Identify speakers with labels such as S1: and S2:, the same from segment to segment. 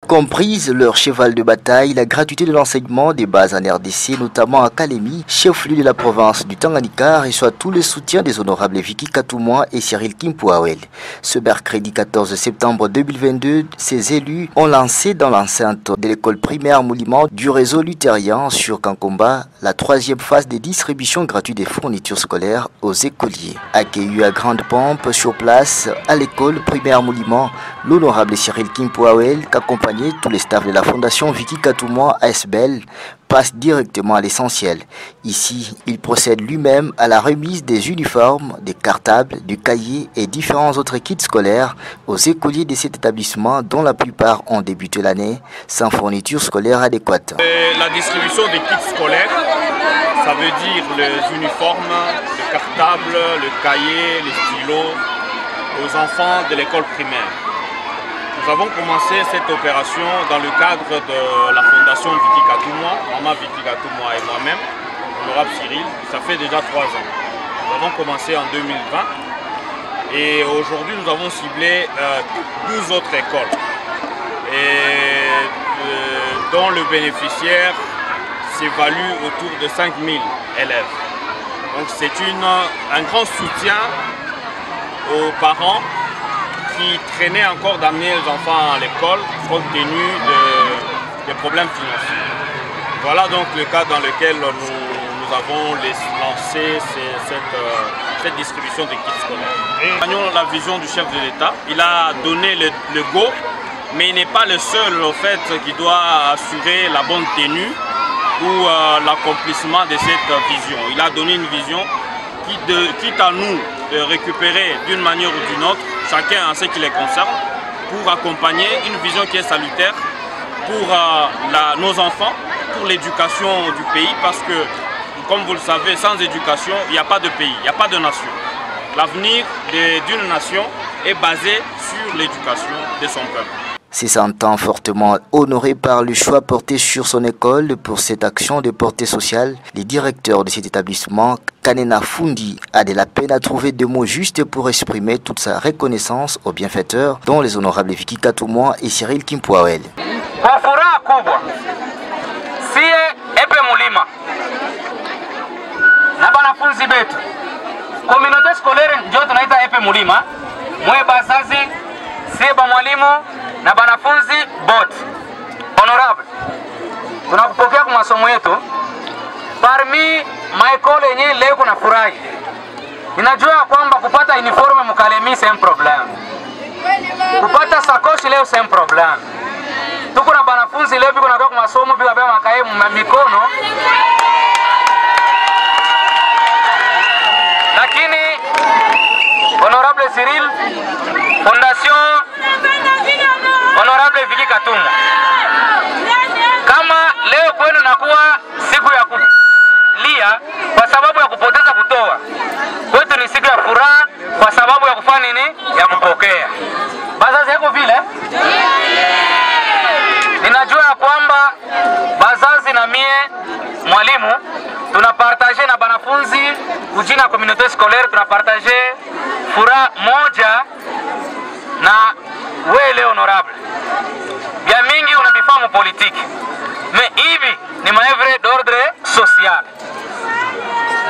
S1: comprise leur cheval de bataille, la gratuité de l'enseignement des bases en RDC, notamment à Kalemi, chef-lieu de la province du Tanganyika, reçoit tout le soutien des honorables Vicky Katoumwa et Cyril Kimpouawel. Ce mercredi 14 septembre 2022, ces élus ont lancé dans l'enceinte de l'école primaire Mouliman du réseau luthérien sur Kankomba la troisième phase des distributions gratuites des fournitures scolaires aux écoliers. Accueilli à grande pompe sur place à l'école primaire Mouliman, l'honorable Cyril Kimpouawel, qu'accompagnait tous les staffs de la fondation Vicky Katoumwa ASBL, passe directement à l'essentiel. Ici, il procède lui-même à la remise des uniformes, des cartables, du cahier et différents autres kits scolaires aux écoliers de cet établissement dont la plupart ont débuté l'année sans fourniture scolaire adéquate.
S2: La distribution des kits scolaires, ça veut dire les uniformes, le cartable, le cahier, les stylos aux enfants de l'école primaire. Nous avons commencé cette opération dans le cadre de la fondation Vicky Katoumwa, maman Vicky Katoumwa et moi-même, honorable Cyril. Ça fait déjà 3 ans. Nous avons commencé en 2020 et aujourd'hui nous avons ciblé 12 autres écoles et dont le bénéficiaire s'évalue autour de 5000 élèves. Donc c'est un grand soutien aux parents qui traînaient encore d'amener les enfants à l'école compte tenu des problèmes financiers. Voilà donc le cas dans lequel nous avons lancé cette distribution des kits scolaires. Nous voyons la vision du chef de l'État. Il a donné le go, mais il n'est pas le seul en fait, qui doit assurer la bonne tenue ou l'accomplissement de cette vision. Il a donné une vision quitte à nous de récupérer d'une manière ou d'une autre, chacun en ce qui les concerne, pour accompagner une vision qui est salutaire pour nos enfants, pour l'éducation du pays, parce que, comme vous le savez, sans éducation, il n'y a pas de pays, il n'y a pas de nation. L'avenir d'une nation est basé sur l'éducation de son peuple.
S1: Se sentant fortement honoré par le choix porté sur son école pour cette action de portée sociale, le directeur de cet établissement, Kanena Fundi, a de la peine à trouver des mots justes pour exprimer toute sa reconnaissance aux bienfaiteurs, dont les honorables Vicky Katoumwa et Cyril Kimpouawel.
S3: Kwa furaha kubwa sie epe mulima na banafunzi betu communauté scolaire ndio tunaita epe mulima mwe bazazi sie ba mwalimu na banafunzi bote. Honorable, tunakupokea kwa masomo yetu. Parmi maekole yenye leo kuna furahi. Ninajua kwamba kupata uniforme mkalemi c'est un problème. Kupata sakoshi leo c'est un problème. Tuko na banafunzi leo biko na kwa masomo biko beba makae mikono. Lakini honorable Cyril, fondation honorable Vicky Katoumwa, kama leo kwenu nakuwa siku ya kulia kwa sababu ya kupoteza kutoa, kwetu ni siku ya furaha kwa sababu ya kufanya nini? Ya kupokea. Bazazi yako vile? Ninajua kwamba bazazi na mie mwalimu tunapartage na banafunzi kujina communauté scolaire, tunapartage furaha moja na wewe honorable. Bia mingi unabifamu politiki. Mais hivi ni maevre d'ordre social.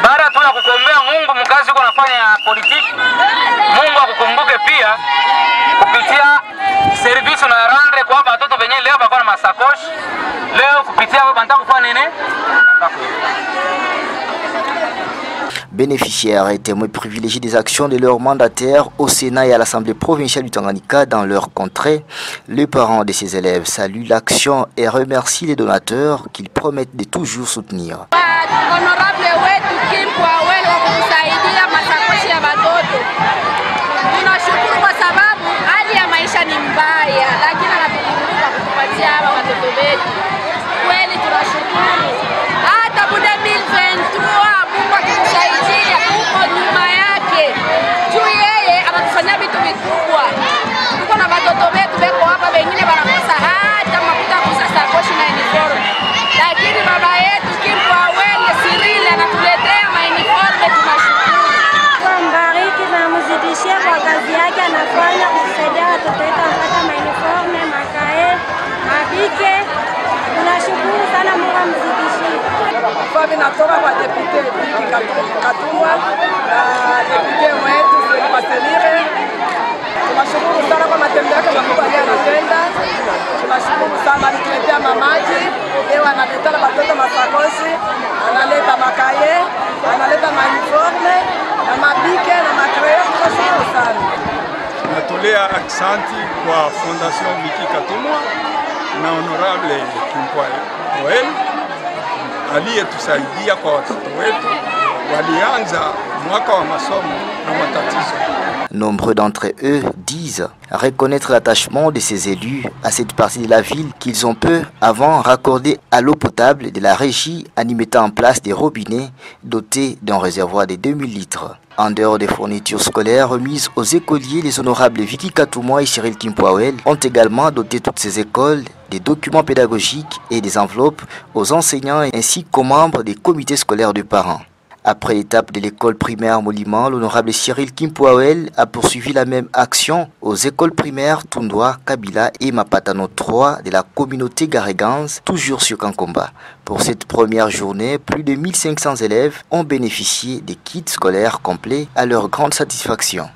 S3: Baada tu ya kukuombea Mungu mkazi uko nafanya politiki, Mungu akukumbuke pia kupitia service na rendre kwa watoto wenye leo bako na masakoshi. Leo kupitia wewe banataka kufanya nini?
S1: Bénéficiaires et témoins privilégiés des actions de leurs mandataires au Sénat et à l'Assemblée provinciale du Tanganyika dans leur contrée, les parents de ces élèves saluent l'action et remercient les donateurs qu'ils promettent de toujours soutenir.
S4: Honorable wetu Kimpouawel wa kutusaidia masakoshi ya watoto. Tunashukuru kwa sababu hali ya maisha ni mbaya, lakini anatukumbuka kutupatia hawa watoto wetu. Kweli tunashukuru. Hata bude 2023 Mungu akitusaidia huko nyuma yake. Juu yeye anatufanyia vitu vikubwa. Tuko na watoto wetu beko hapa, wengine wanakosa hata makuta kusa sakoshi na uniform. Lakini baba yetu Kimpouawel
S5: vilikuwa vinatoka kwa depute Viki Katumwa na depute wetu Selire. Tunashukuru sana kwa matendo yake makubwa aliyotenda. Tunashukuru sana, alituletea mamaji, leo analeta watoto masakoshi, analeta makaye, analeta uniforme na mabike na makreo. Tunashukuru sana.
S6: Natolea aksanti kwa Fondation Viki Katumwa na Honorable Kimpoawel aliyetusaidia kwa watoto wetu walianza mwaka wa masomo na matatizo.
S1: Nombreux d'entre eux disent reconnaître l'attachement de ces élus à cette partie de la ville qu'ils ont peu avant raccordé à l'eau potable de la régie en y mettant en place des robinets dotés d'un réservoir de 2000 litres. En dehors des fournitures scolaires remises aux écoliers, les honorables Viki Katumwa et Cyril Kimpoawel ont également doté toutes ces écoles des documents pédagogiques et des enveloppes aux enseignants ainsi qu'aux membres des comités scolaires de parents. Après l'étape de l'école primaire Moliman, l'honorable Cyril Kimpoawel a poursuivi la même action aux écoles primaires Tundwa, Kabila et Mapatano 3 de la communauté Garégans, toujours sur Kankomba. Pour cette première journée, plus de 1500 élèves ont bénéficié des kits scolaires complets à leur grande satisfaction.